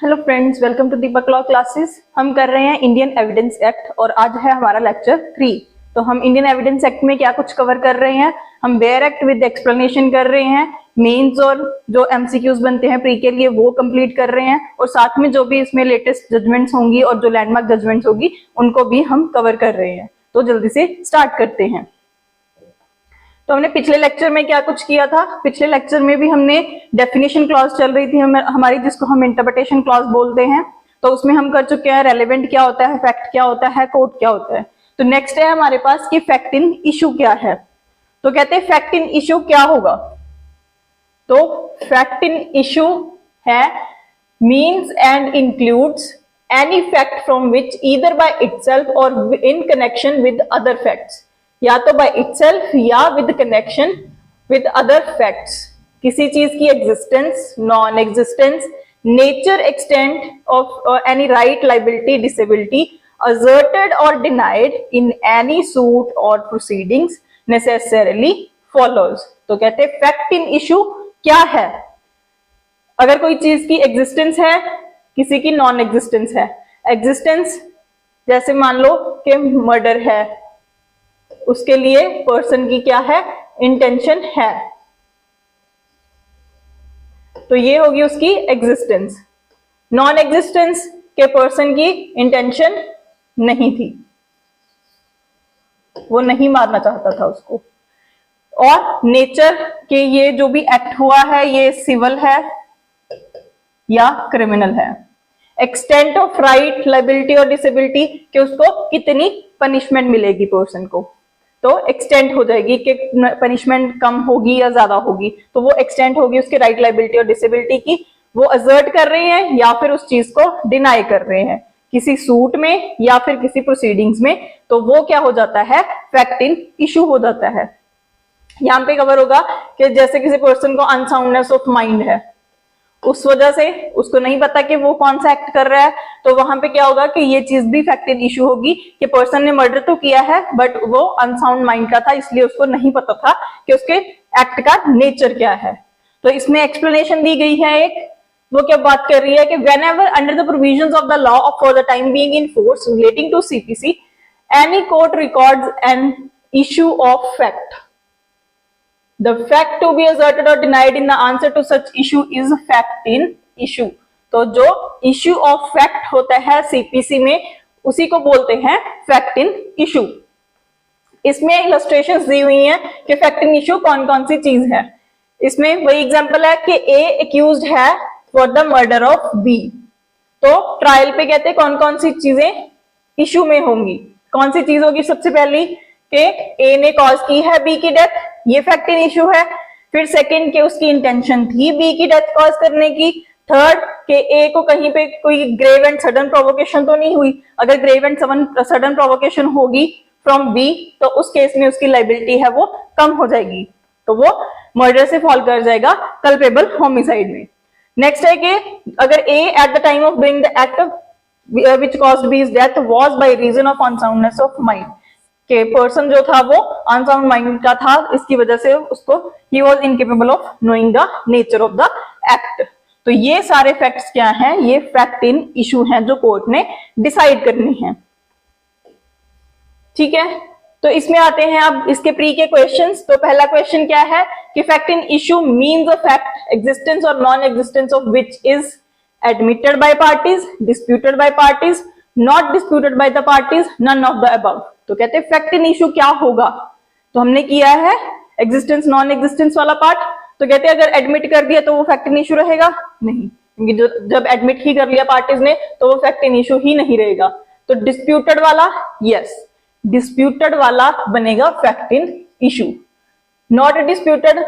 Hello friends, welcome to Deepak law classes. हम कर रहे हैं इंडियन एविडेंस एक्ट और आज है हमारा लेक्चर 3। तो हम इंडियन एविडेंस एक्ट में क्या कुछ कवर कर रहे हैं, हम बेयर एक्ट विद एक्सप्लेनेशन कर रहे हैं, मेंस और जो एमसीक्यूज बनते हैं प्री के लिए वो कंप्लीट कर रहे हैं और साथ में जो भी इसमें लेटेस्ट जजमेंट्स होंगी और जो लैंडमार्क जजमेंट्स होगी उनको भी हम कवर कर रहे हैं। तो जल्दी से स्टार्ट करते हैं। तो हमने पिछले लेक्चर में क्या कुछ किया था, पिछले लेक्चर में भी हमने डेफिनेशन क्लॉज चल रही थी हमारी, जिसको हम इंटरप्रिटेशन क्लॉज बोलते हैं। तो उसमें हम कर चुके हैं रेलेवेंट क्या होता है, फैक्ट क्या होता है, कोर्ट क्या होता है। तो नेक्स्ट है हमारे पास कि फैक्ट इन इशू क्या है। तो कहते हैं फैक्ट इन इशू क्या होगा। तो फैक्ट इन इशू है means and includes any fact from which either by itself और in connection with other facts, या तो बाय इटसेल्फ या with connection with other facts, किसी चीज की existence, non existence, nature, extent of any right, liability, disability asserted or denied in any suit or proceedings necessarily follows। तो कहते हैं fact in issue क्या है। अगर कोई चीज की एग्जिस्टेंस है, किसी की नॉन एग्जिस्टेंस है। एग्जिस्टेंस जैसे मान लो कि मर्डर है, उसके लिए पर्सन की क्या है, इंटेंशन है, तो ये होगी उसकी एग्जिस्टेंस। नॉन एग्जिस्टेंस के पर्सन की इंटेंशन नहीं थी, वो नहीं मारना चाहता था उसको। और नेचर के ये जो भी एक्ट हुआ है ये सिविल है या क्रिमिनल है। एक्सटेंट ऑफ राइट, लाइबिलिटी और डिसेबिलिटी कि उसको कितनी पनिशमेंट मिलेगी पर्सन को, तो एक्सटेंट हो जाएगी कि पनिशमेंट कम होगी या ज्यादा होगी, तो वो एक्सटेंट होगी उसके राइट, लाइबिलिटी और डिसेबिलिटी की। वो असर्ट कर रहे हैं या फिर उस चीज को डिनाई कर रहे हैं किसी सूट में या फिर किसी प्रोसीडिंग्स में, तो वो क्या हो जाता है, फैक्ट इन इशू हो जाता है। यहां पे कवर होगा कि जैसे किसी पर्सन को अनसाउंडनेस ऑफ माइंड है, उस वजह से उसको नहीं पता कि वो कौन सा एक्ट कर रहा है, तो वहां पे क्या होगा कि ये चीज भी फैक्ट इन इशू होगी कि पर्सन ने मर्डर तो किया है बट वो अनसाउंड माइंड का था, इसलिए उसको नहीं पता था कि उसके एक्ट का नेचर क्या है। तो इसमें एक्सप्लेनेशन दी गई है एक, वो क्या बात कर रही है कि whenever under the provisions of the law for the time being in force relating to CPC, any court records an issue of fact. The fact to be asserted or denied in the answer to such issue is fact in issue. तो जो issue of fact होता है CPC में, उसी को बोलते हैं fact in issue। इसमें illustrations दी हुई हैं कि fact in issue कौन कौन सी चीज है। इसमें वही एग्जाम्पल है कि A accused है for the murder of B, तो ट्रायल पे कहते हैं कौन कौन सी चीजें इशू में होंगी। कौन सी चीज होगी, सबसे पहली कि ए ने कॉज की है बी की डेथ, ये फैक्ट इन इशू है। फिर सेकंड के उसकी इंटेंशन थी बी की डेथ कॉज करने की। थर्ड के ए को कहीं पे कोई ग्रेव एंड सडन प्रोवोकेशन तो नहीं हुई, अगर ग्रेव एंड सडन प्रोवोकेशन होगी फ्रॉम बी तो उस केस में उसकी लाइबिलिटी है वो कम हो जाएगी, तो वो मर्डर से फॉल कर जाएगा कल्पेबल होमिसाइड में। नेक्स्ट है कि अगर A at the time of doing the act which caused B's death was by reason of unsoundness of mind, के पर्सन जो था वो अनसाउंड माइंड का था, इसकी वजह से उसको he was incapable of knowing the nature of the act। तो ये सारे फैक्ट्स क्या हैं, ये फैक्ट इन इशू हैं जो कोर्ट ने डिसाइड करनी है। ठीक है, तो इसमें आते हैं अब इसके प्री के क्वेश्चंस। तो पहला क्वेश्चन क्या है कि fact in issue means a fact existence और non existence of which is admitted by parties, disputed by parties, not disputed by the parties, none of the above. तो कहते हैं फैक्ट इन इशू क्या होगा। तो हमने किया है एग्जिस्टेंस नॉन एग्जिस्टेंस वाला पार्ट, तो कहते हैं अगर एडमिट कर दिया तो वो फैक्ट इन इशू रहेगा नहीं, क्योंकि जब एडमिट ही कर लिया पार्टीज ने तो वो फैक्ट इन इशू ही नहीं रहेगा। तो डिस्प्यूटेड वाला, यस डिस्प्यूटेड वाला बनेगा fact in issue. Not disputed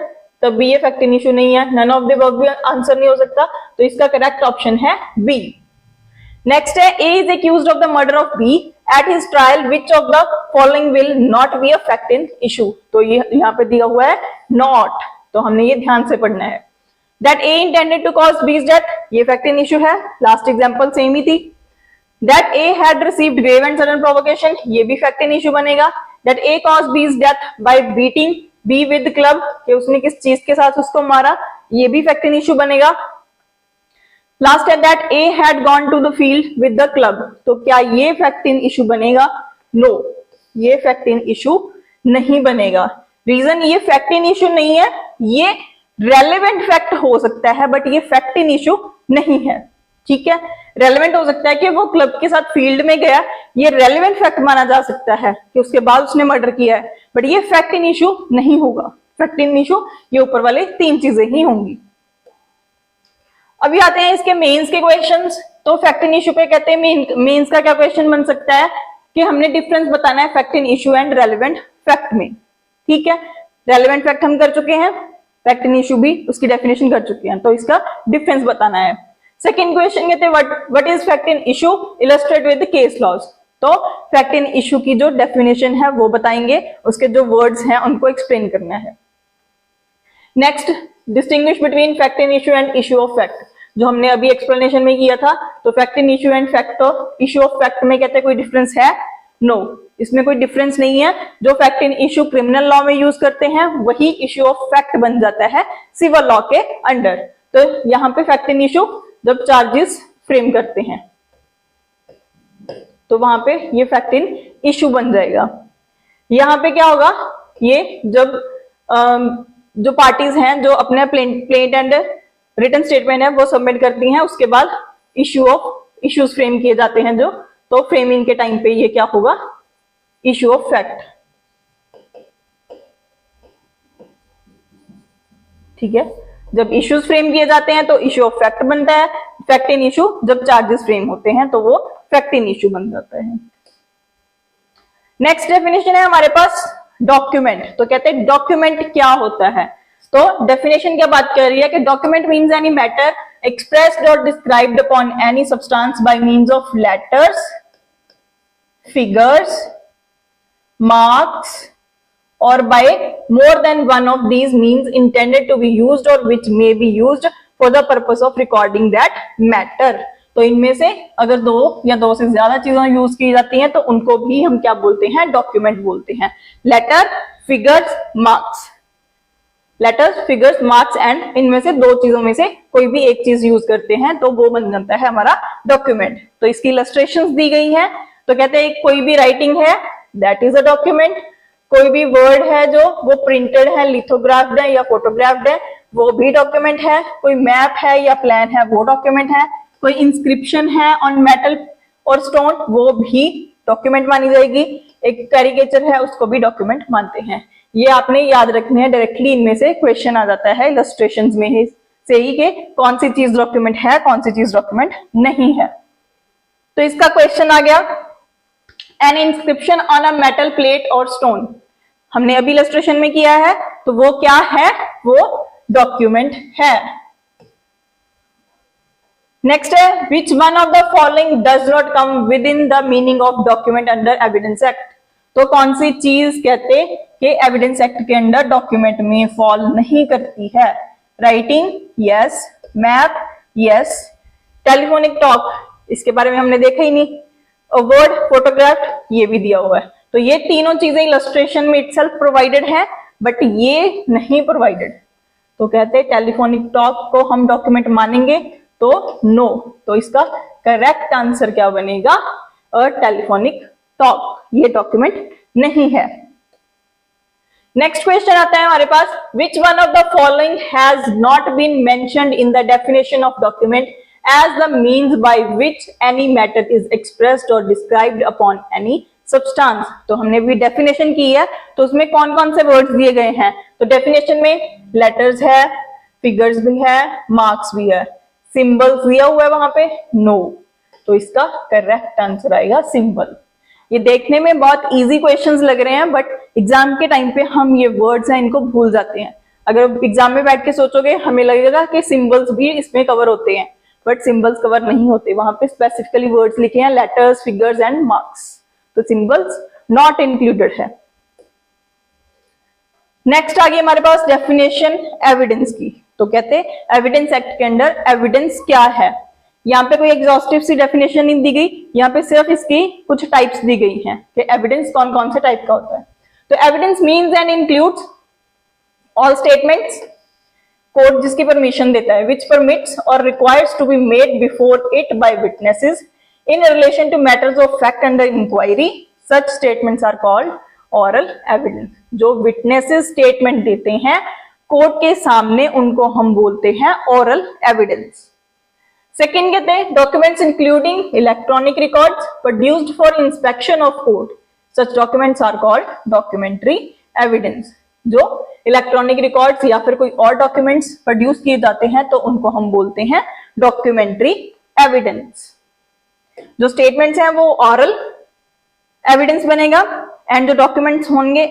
तब भी ये फैक्ट इन इशू नहीं है, नन ऑफ द अबव भी आंसर नहीं हो सकता, तो इसका करेक्ट ऑप्शन है बी। नेक्स्ट है A is accused of the murder of B at his trial, which of the following will not be a fact in issue। तो ये यहाँ पे दिया हुआ है not, तो हमने ये ध्यान से पढ़ना है। That A intended to cause B's death, ये फैक्ट इन इशू है, लास्ट एग्जाम्पल सेम ही थी। That A had received grave and sudden provocation, ये भी फैक्ट इन इशू बनेगा। That A caused B's death by beating B with club, कि उसने किस चीज के साथ उसको मारा, ये भी फैक्ट इन इशू बनेगा। लास्ट है that a had gone to the field with the club, तो क्या ये फैक्ट इन इशू बनेगा? नो, ये फैक्ट इन इशू नहीं बनेगा। रीजन, ये फैक्ट इन इशू नहीं है, ये रेलेवेंट फैक्ट हो सकता है बट ये फैक्ट इन इशू नहीं है। ठीक है, रेलेवेंट हो सकता है कि वो क्लब के साथ फील्ड में गया, ये रेलेवेंट फैक्ट माना जा सकता है कि उसके बाद उसने मर्डर किया है, बट ये फैक्ट इन इशू नहीं होगा। फैक्ट इन इशू ये ऊपर वाले 3 चीजें ही होंगी। अभी आते हैं इसके मेंस के क्वेश्चंस। तो फैक्ट इन इशू पे कहते हैं मेंस का क्या क्वेश्चन बन सकता है कि हमने डिफरेंस बताना है fact in issue and relevant fact में। ठीक है, रेलेवेंट फैक्ट हम कर चुके हैं, फैक्ट इन इशू भी उसकी डेफिनेशन कर चुके हैं, तो इसका डिफरेंस बताना है। सेकंड क्वेश्चन कहते हैं what is fact in issue, illustrate with case laws. तो फैक्ट इन इशू की जो डेफिनेशन है वो बताएंगे, उसके जो वर्ड्स हैं उनको एक्सप्लेन करना है। Next, distinguish between fact in issue and issue of fact, जो हमने अभी एक्सप्लेनेशन में किया था। तो fact in issue and fact और इशू ऑफ फैक्ट में कहते हैं कोई डिफरेंस है? नो, इसमें कोई डिफरेंस नहीं है। जो fact in issue criminal law में यूज करते हैं वही इशू ऑफ फैक्ट बन जाता है सिविल लॉ के अंडर। तो यहाँ पे फैक्ट इन इशू जब चार्जेस फ्रेम करते हैं तो वहां पे ये फैक्ट इन इशू बन जाएगा। यहाँ पे क्या होगा, ये जब जो पार्टीज हैं जो अपने प्लेंट एंड रिटन स्टेटमेंट है वो सबमिट करती हैं, उसके बाद इश्यूज फ्रेम किए जाते हैं जो, तो फ्रेमिंग के टाइम पे ये क्या होगा, इशू ऑफ फैक्ट। ठीक है, जब इश्यूज फ्रेम किए जाते हैं तो इशू ऑफ फैक्ट बनता है। फैक्ट इन इशू जब चार्जेस फ्रेम होते हैं तो वो फैक्ट इन इशू बन जाता है। नेक्स्ट डेफिनेशन है हमारे पास डॉक्यूमेंट। तो कहते हैं डॉक्यूमेंट क्या होता है। तो डेफिनेशन क्या बात कर रही है कि document means any matter expressed or described upon any substance by means of letters, figures, marks, or by more than one of these means intended to be used or which may be used for the purpose of recording that matter। तो इनमें से अगर 2 या 2 से ज्यादा चीजें use की जाती हैं तो उनको भी हम क्या बोलते हैं, डॉक्यूमेंट बोलते हैं। Letter, figures, marks, letters, figures, marks and इनमें से 2 चीजों में से कोई भी एक चीज यूज करते हैं तो वो बन जाता है हमारा डॉक्यूमेंट। तो इसकी इलस्ट्रेशंस दी गई हैं। तो कहते हैं कोई भी राइटिंग है दैट इज अ डॉक्यूमेंट, कोई भी वर्ड है जो वो प्रिंटेड है, लिथोग्राफ्ड है या फोटोग्राफ्ड है वो भी डॉक्यूमेंट है, कोई मैप है या प्लान है वो डॉक्यूमेंट है, कोई इंस्क्रिप्शन है ऑन मेटल और स्टोन वो भी डॉक्यूमेंट मानी जाएगी, एक कैरिकेचर है उसको भी डॉक्यूमेंट मानते हैं। ये आपने याद रखने हैं, डायरेक्टली इनमें से क्वेश्चन आ जाता है इलस्ट्रेशंस में से ही कि कौन सी चीज डॉक्यूमेंट है, कौन सी चीज डॉक्यूमेंट नहीं है। तो इसका क्वेश्चन आ गया, N inscription on a metal plate और स्टोन, हमने अभी इलस्ट्रेशन में किया है तो वो क्या है, वो डॉक्यूमेंट है। नेक्स्ट है विच one of the following does not come with in the meaning of document under evidence act. तो कौन सी चीज कहते कि एविडेंस एक्ट के अंडर डॉक्यूमेंट में फॉल नहीं करती है। Writing yes, map yes, telephonic talk इसके बारे में हमने देखा ही नहीं, वर्ड, फोटोग्राफ ये भी दिया हुआ है। तो ये तीनों चीजें इलस्ट्रेशन में इटसेल्फ प्रोवाइडेड है बट ये नहीं प्रोवाइडेड। तो कहते हैं टेलीफोनिक टॉक को हम डॉक्यूमेंट मानेंगे तो नो। तो इसका करेक्ट आंसर क्या बनेगा, अ टेलीफोनिक टॉक, ये डॉक्यूमेंट नहीं है। नेक्स्ट क्वेश्चन आता है हमारे पास, which one of the following has not been mentioned in the definition of document as the means by which any matter is expressed और डिस्क्राइब्ड अपॉन एनी सब्सटेंस। तो हमने भी डेफिनेशन की है तो उसमें कौन कौन से वर्ड्स दिए गए हैं। तो डेफिनेशन में लेटर्स है, फिगर्स भी है, मार्क्स भी है, सिंबल्स दिया हुआ है वहां पे, नो। तो इसका करेक्ट आंसर आएगा सिंबल। ये देखने में बहुत इजी क्वेश्चंस लग रहे हैं बट एग्जाम के टाइम पे हम ये वर्ड्स हैं इनको भूल जाते हैं। अगर एग्जाम में बैठ के सोचोगे हमें लगेगा कि सिंबल्स भी इसमें कवर होते हैं बट सिंबल्स कवर नहीं होते, वहां पे स्पेसिफिकली वर्ड्स लिखे हैं लेटर्स, फिगर्स एंड मार्क्स, तो सिंबल्स नॉट इंक्लूडेड है। नेक्स्ट आ गई हमारे पास डेफिनेशन एविडेंस की। तो कहते हैं एविडेंस एक्ट के अंडर एविडेंस क्या है। यहाँ पे कोई एग्जॉस्टिव सी डेफिनेशन नहीं दी गई, यहाँ पे सिर्फ इसकी कुछ टाइप्स दी गई हैं कि एविडेंस कौन कौन से टाइप का होता है। तो evidence means and includes all statements, court जिसकी परमिशन देता है, विच परमिट्स और requires to be made before it by witnesses in relation to matters of fact under inquiry, such statements are called oral evidence. जो witnesses statement देते हैं court के सामने उनको हम बोलते हैं ऑरल एविडेंस। सेकेंड कहते हैं documents including electronic records produced for inspection of court, such documents are called documentary evidence. जो इलेक्ट्रॉनिक रिकॉर्ड्स या फिर कोई और डॉक्यूमेंट्स प्रोड्यूस किए जाते हैं तो उनको हम बोलते हैं डॉक्यूमेंट्री एविडेंस। जो स्टेटमेंट्स हैं वो ऑरल एविडेंस बनेगा एंड जो डॉक्यूमेंट्स होंगे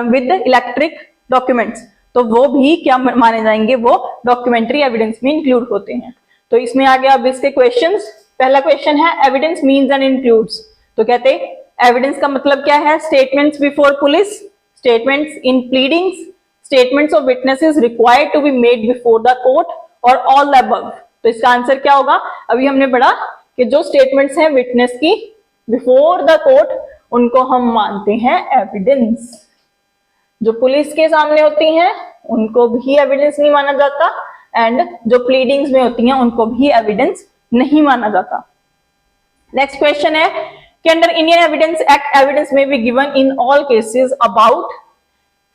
विद इलेक्ट्रिक डॉक्यूमेंट्स तो वो भी क्या माने जाएंगे, वो डॉक्यूमेंट्री एविडेंस में इंक्लूड होते हैं। तो इसमें आ गया अब इसके क्वेश्चंस। पहला क्वेश्चन है एविडेंस मीन्स एंड इंक्लूड्स। तो कहते हैं एविडेंस का मतलब क्या है, statements before police, statements in pleadings, statements of witnesses required to be made before the court और ऑल द अबव। तो इसका आंसर क्या होगा, अभी हमने पढ़ा कि जो स्टेटमेंट्स हैं विटनेस की बिफोर द कोर्ट उनको हम मानते हैं एविडेंस। जो पुलिस के सामने होती हैं उनको भी एविडेंस नहीं माना जाता एंड जो प्लीडिंग्स में होती हैं उनको भी एविडेंस नहीं माना जाता। नेक्स्ट क्वेश्चन है कि under Indian Evidence Act evidence में be given in all cases about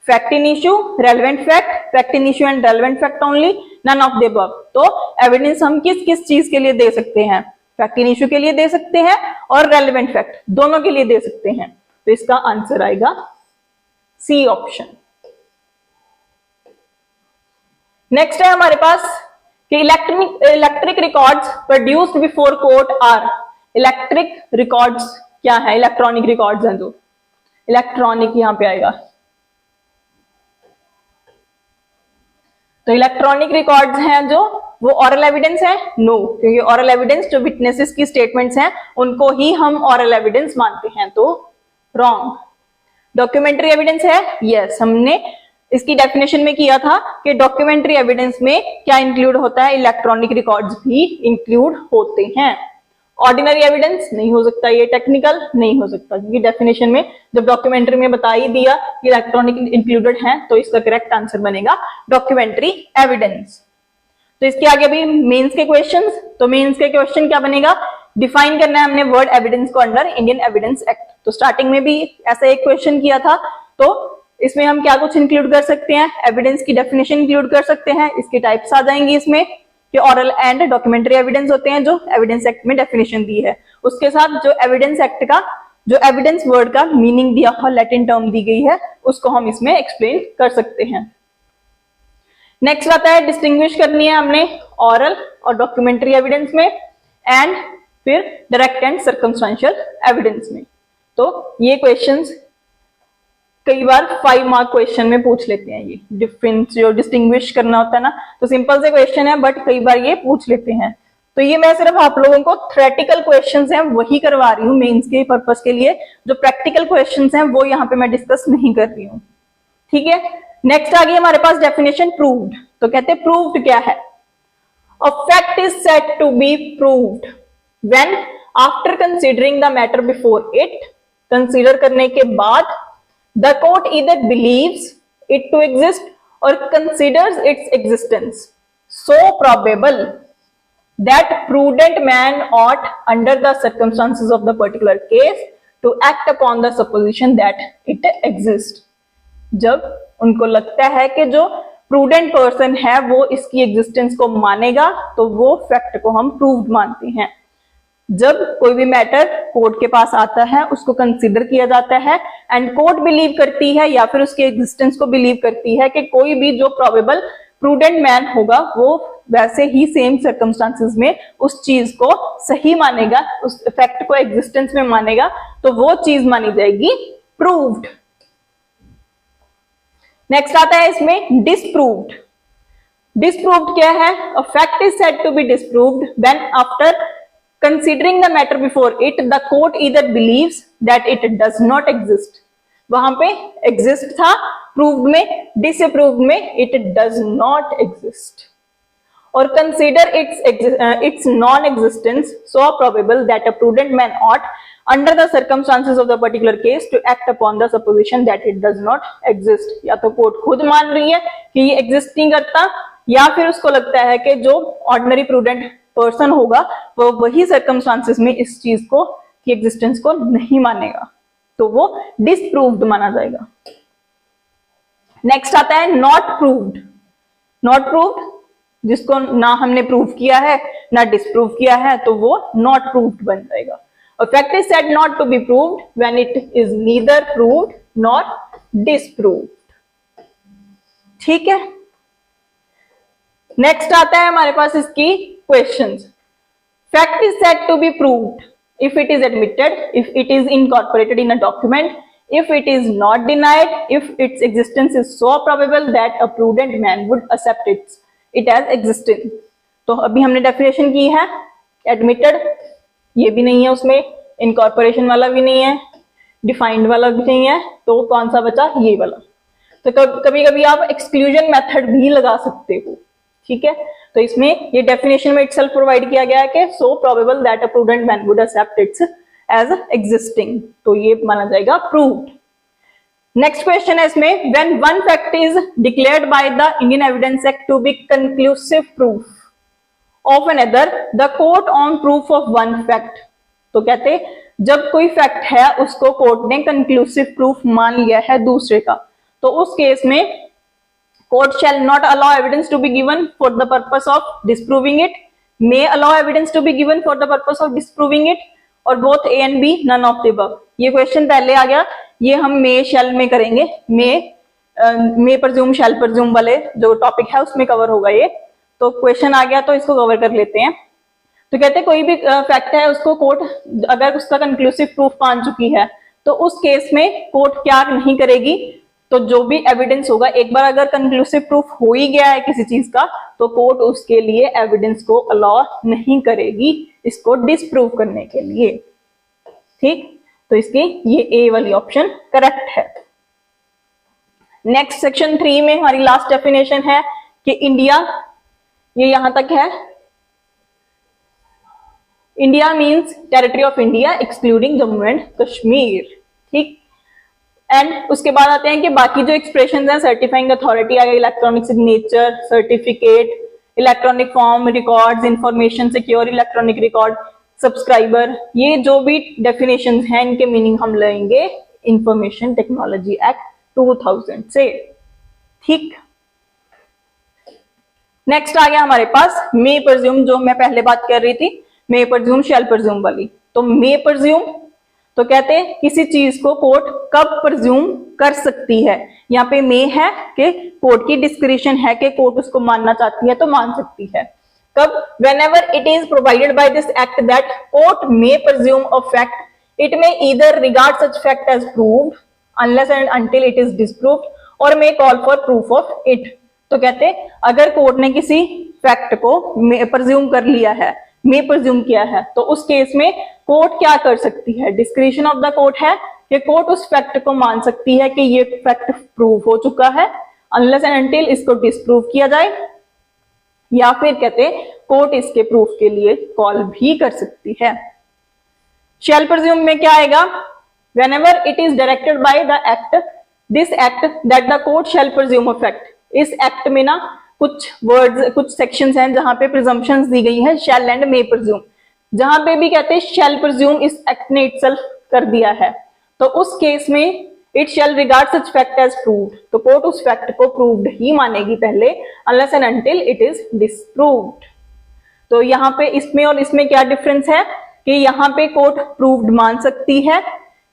fact in issue, relevant fact, fact in issue and relevant fact only, none of the above. तो एविडेंस हम किस किस चीज के लिए दे सकते हैं, फैक्ट इन इश्यू के लिए दे सकते हैं और रेलेवेंट फैक्ट दोनों के लिए दे सकते हैं। तो इसका आंसर आएगा सी ऑप्शन। नेक्स्ट है हमारे पास कि electric records produced before court are. Electric records क्या है, इलेक्ट्रॉनिक रिकॉर्ड्स हैं, जो इलेक्ट्रॉनिक यहां पे आएगा। तो इलेक्ट्रॉनिक रिकॉर्ड्स हैं जो वो ऑरल एविडेंस है, नो, क्योंकि ऑरल एविडेंस जो विटनेसेस की स्टेटमेंट्स हैं उनको ही हम ऑरल एविडेंस मानते हैं, तो रॉन्ग। डॉक्यूमेंट्री एविडेंस है, यस, हमने इसकी डेफिनेशन में किया था कि डॉक्यूमेंट्री एविडेंस में क्या इंक्लूड होता है, इलेक्ट्रॉनिक रिकॉर्ड्स भी इंक्लूड होते हैं। ऑर्डिनरी एविडेंस नहीं हो सकता, ये टेक्निकल नहीं हो सकता, क्योंकि डेफिनेशन में जब डॉक्यूमेंट्री में बता ही दिया कि इलेक्ट्रॉनिक इंक्लूडेड है तो इसका करेक्ट आंसर बनेगा डॉक्यूमेंट्री एविडेंस। तो इसके आगे अभी मेंस के क्वेश्चंस। तो मेंस के क्वेश्चन क्या बनेगा, डिफाइन करना है हमने वर्ड एविडेंस को अंडर इंडियन एविडेंस एक्ट। तो स्टार्टिंग में भी ऐसा एक क्वेश्चन किया था, तो इसमें हम क्या कुछ इंक्लूड कर सकते हैं, एविडेंस की डेफिनेशन इंक्लूड कर सकते हैं, इसके टाइप्स आ जाएंगी इसमें कि ऑरल एंड डॉक्यूमेंट्री एविडेंस होते हैं जो एविडेंस एक्ट में डेफिनेशन दी है, उसके साथ जो एविडेंस एक्ट का जो एविडेंस वर्ड का मीनिंग दिया हुआ लैटिन टर्म दी गई है उसको हम इसमें एक्सप्लेन कर सकते हैं। नेक्स्ट आता है डिस्टिंग्विश करनी है हमने ऑरल और डॉक्यूमेंट्री एविडेंस में एंड फिर डायरेक्ट एंड सर्कमस्टेंशियल एविडेंस में। तो ये क्वेश्चंस कई बार 5 मार्क क्वेश्चन में पूछ लेते हैं, ये डिफरेंस जो डिस्टिंग्विश करना होता है ना, तो सिंपल से क्वेश्चन है बट कई बार ये पूछ लेते हैं। तो ये मैं सिर्फ आप लोगों को थ्योरेटिकल क्वेश्चंस हैं वही करवा रही हूँ मेंस के पर्पस के लिए, जो प्रैक्टिकल क्वेश्चंस हैं वो यहाँ पे मैं डिस्कस नहीं कर रही हूँ, ठीक है। नेक्स्ट आ गई हमारे पास डेफिनेशन प्रूव्ड। तो कहते हैं प्रूव्ड क्या है, a fact is said to be proved when after considering the matter before it, consider करने के बाद the court either believes it to exist or considers its existence so probable that prudent man ought under the circumstances of the particular case to act upon the supposition that it exists। जब उनको लगता है कि जो prudent person है वो इसकी existence को मानेगा तो वो फैक्ट को हम प्रूव्ड मानते हैं। जब कोई भी मैटर कोर्ट के पास आता है उसको कंसीडर किया जाता है एंड कोर्ट बिलीव करती है या फिर उसके एग्जिस्टेंस को बिलीव करती है कि कोई भी जो प्रोबेबल प्रूडेंट मैन होगा वो वैसे ही सेम सर्कमस्टांसेस में उस चीज को सही मानेगा, उस फैक्ट को एग्जिस्टेंस में मानेगा, तो वो चीज मानी जाएगी प्रूव्ड। नेक्स्ट आता है इसमें डिसप्रूव्ड। डिसप्रूव्ड क्या है, a fact is said to be disproved when after considering the matter before it the court either believes that it does not exist। वहां पे exist था, proved में, disapproved में it does not exist, or consider its non-existence so probable that a prudent man ought under the circumstances of the particular case to act upon the supposition that it does not exist। या तो court खुद मान रही है कि ये exist नहीं करता या फिर उसको लगता है कि जो ऑर्डिनरी प्रूडेंट पर्सन होगा वो वही सर्कमस्टांसेस में इस चीज को की एग्जिस्टेंस को नहीं मानेगा, तो वो डिसप्रूव्ड माना जाएगा। नेक्स्ट आता है नॉट प्रूव्ड। नॉट प्रूव्ड जिसको ना हमने प्रूव किया है ना डिसप्रूव किया है, तो वो नॉट प्रूव्ड बन जाएगा। A fact is said not to be proved when it is neither proved nor disproved। ठीक है, नेक्स्ट आता है हमारे पास इसकी questions. Fact is said to be proved if it is admitted, if it is incorporated in a document, if it is not denied, if its existence is so probable that a prudent man would accept it as existing। तो अभी हमने definition की है, admitted ये भी नहीं है, उसमें इनकॉर्पोरेशन वाला भी नहीं है, डिफाइंड वाला भी नहीं है, तो कौन सा बचा, ये वाला। तो कभी कभी आप एक्सक्लूजन मेथड भी लगा सकते हो, ठीक है। तो इसमें ये डेफिनेशन में इटसेल्फ प्रोवाइड किया गया है कि so probable that a prudent man would accept it's as existing, तो ये माना जाएगा प्रूव्ड। नेक्स्ट क्वेश्चन है इसमें, when one fact is declared by the Indian Evidence Act to be conclusive proof of another, the court on proof of one fact. तो कहते जब कोई फैक्ट है उसको कोर्ट ने कंक्लूसिव प्रूफ मान लिया है दूसरे का, तो उस केस में court shall not allow evidence to be given for the purpose of disproving it, may allow evidence to be given for the purpose of disproving it, और both A and B, none of the above. ये question पहले आ गया, ये हम मे शैल में करेंगे, मे presume शैल presume वाले जो टॉपिक है उसमें कवर होगा ये। तो क्वेश्चन आ गया तो इसको कवर कर लेते हैं। तो कहते हैं कोई भी फैक्ट है उसको कोर्ट अगर उसका कंक्लूसिव प्रूफ मान चुकी है, तो उस केस में कोर्ट क्या नहीं करेगी, तो जो भी एविडेंस होगा, एक बार अगर कंक्लूसिव प्रूफ हो ही गया है किसी चीज का, तो कोर्ट उसके लिए एविडेंस को अलाउ नहीं करेगी इसको डिसप्रूव करने के लिए। ठीक, तो इसकी ये ए वाली ऑप्शन करेक्ट है। नेक्स्ट सेक्शन 3 में हमारी लास्ट डेफिनेशन है कि इंडिया, ये यहां तक है, India means territory of India excluding Jammu and Kashmir. ठीक, एंड उसके बाद आते हैं कि बाकी जो एक्सप्रेशन है, सर्टिफाइंग अथॉरिटी आ गया, electronic signature, certificate, electronic form, records, information secure electronic record, subscriber, ये जो भी डेफिनेशंस हैं इनके मीनिंग हम लेंगे इंफॉर्मेशन टेक्नोलॉजी एक्ट 2000 से। ठीक, नेक्स्ट आ गया हमारे पास मे प्रज्यूम, जो मैं पहले बात कर रही थी, मे प्रज्यूम शैल प्रज्यूम वाली। तो मे प्रज्यूम तो कहते हैं किसी चीज को कोर्ट कब प्रज्यूम कर सकती है, यहाँ पे मे है कि कोर्ट की डिस्क्रिशन है कि कोर्ट उसको मानना चाहती है तो मान सकती है। कब, whenever it is provided by this act that court may presume a fact, it may either regard such fact as proved unless and until it is disproved or may call for proof of it। तो कहते अगर court ने किसी fact को presume कर लिया है, मे presume किया है, तो उस केस में कोर्ट क्या कर सकती है, डिस्क्रिशन ऑफ द कोर्ट है कि कोर्ट उस फैक्ट को मान सकती है कि ये फैक्ट प्रूव हो चुका है, अनलेस एंड अनटिल इसको डिसप्रूव किया जाए, या फिर कहते कोर्ट इसके प्रूफ के लिए कॉल भी कर सकती है। शैल प्रज्यूम में क्या आएगा, whenever it is directed by the act, this act that the court shall presume a fact। इस एक्ट में ना कुछ वर्ड्स, कुछ सेक्शंस हैं जहां पे प्रिजम्पशंस दी गई है, शैल एंड मे प्रज्यूम, जहां पे भी कहते हैं शैल प्रज्यूम इस एक्ट ने इटसेल्फ कर दिया है, तो उस केस में it shall regard such fact as proved, तो कोर्ट उस फैक्ट को प्रूव्ड ही मानेगी पहले, unless and until it is disproved. तो यहाँ पे इसमें और इसमें क्या डिफरेंस है कि यहाँ पे कोर्ट प्रूव्ड मान सकती है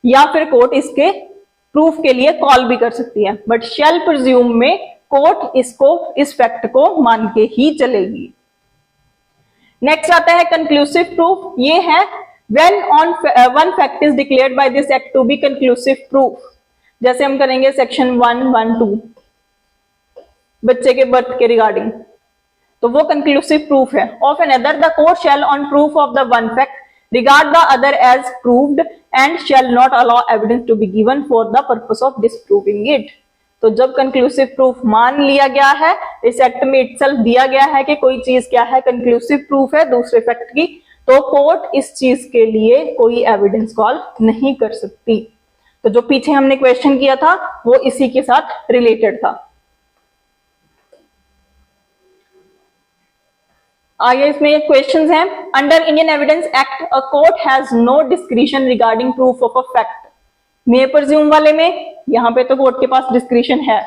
या फिर कोर्ट इसके प्रूफ के लिए कॉल भी कर सकती है, बट शैल प्रज्यूम में कोर्ट इसको, इस फैक्ट को मान के ही चलेगी। नेक्स्ट आता है कंक्लूसिव प्रूफ, ये है when on one fact is declared by this act to be conclusive proof. जैसे हम करेंगे सेक्शन 112 बच्चे के बर्थ के रिगार्डिंग, तो वो कंक्लूसिव प्रूफ है। Of another the court shall on proof of the one fact regard the other as proved and shall not allow evidence to be given for the purpose of disproving it. तो जब conclusive proof मान लिया गया है, इस act में itself दिया गया है कि कोई चीज क्या है, कंक्लूसिव प्रूफ है दूसरे फैक्ट की, तो कोर्ट इस चीज के लिए कोई एविडेंस कॉल नहीं कर सकती। तो जो पीछे हमने क्वेश्चन किया था वो इसी के साथ रिलेटेड था। आगे इसमें क्वेश्चंस हैं। Under Indian Evidence Act a court has no discretion regarding proof of a fact. May presume वाले में यहां पे तो कोर्ट के पास डिस्क्रिशन है,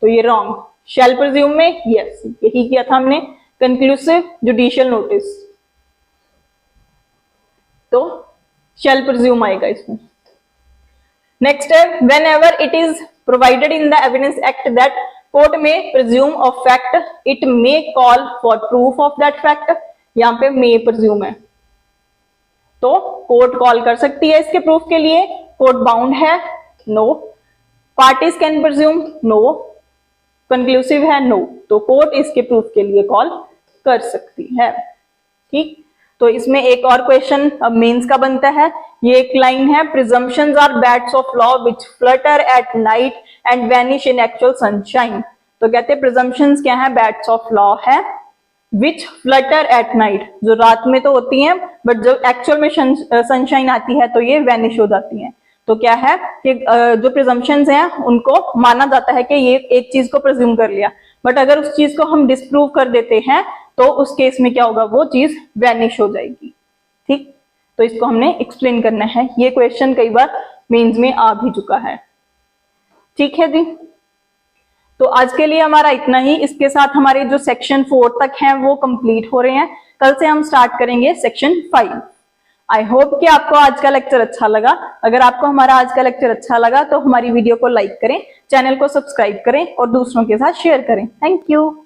तो ये रॉन्ग। शैल प्रज्यूम में यस, यही किया था हमने। कंक्लूसिव जुडिशियल नोटिस, तो शैल प्रज्यूम आएगा इसमें। नेक्स्ट है whenever it is provided in the Evidence Act that court may presume of fact it may call for proof of that fact. यहां पे मे प्रिज्यूम है, तो कोर्ट कॉल कर सकती है इसके प्रूफ के लिए। कोर्ट बाउंड है, no. Parties can presume, no. Conclusive है, नो। तो कोर्ट इसके प्रूफ के लिए कॉल कर सकती है। ठीक, तो इसमें एक और क्वेश्चन अब मेंस का बनता है। ये एक लाइन है, presumptions are bats of law which flutter at night and vanish in actual sunshine. तो कहते हैं प्रिजम्पशंस क्या है, बैट्स ऑफ लॉ है विच फ्लटर एट नाइट, जो रात में तो होती हैं बट जब एक्चुअल में सनशाइन आती है तो ये वैनिश हो जाती हैं। तो क्या है कि जो प्रिजम्पशंस हैं उनको माना जाता है कि ये एक चीज को प्रिज्यूम कर लिया, बट अगर उस चीज को हम डिस्प्रूव कर देते हैं तो उस केस में क्या होगा, वो चीज वैनिश हो जाएगी। ठीक, तो इसको हमने एक्सप्लेन करना है। ये क्वेश्चन कई बार मेंस में आ भी चुका है। ठीक है जी, तो आज के लिए हमारा इतना ही। इसके साथ हमारे जो सेक्शन 4 तक हैं वो कंप्लीट हो रहे हैं। कल से हम स्टार्ट करेंगे सेक्शन 5। आई होप कि आपको आज का लेक्चर अच्छा लगा। अगर आपको हमारा आज का लेक्चर अच्छा लगा तो हमारी वीडियो को लाइक करें, चैनल को सब्सक्राइब करें और दूसरों के साथ शेयर करें। Thank you.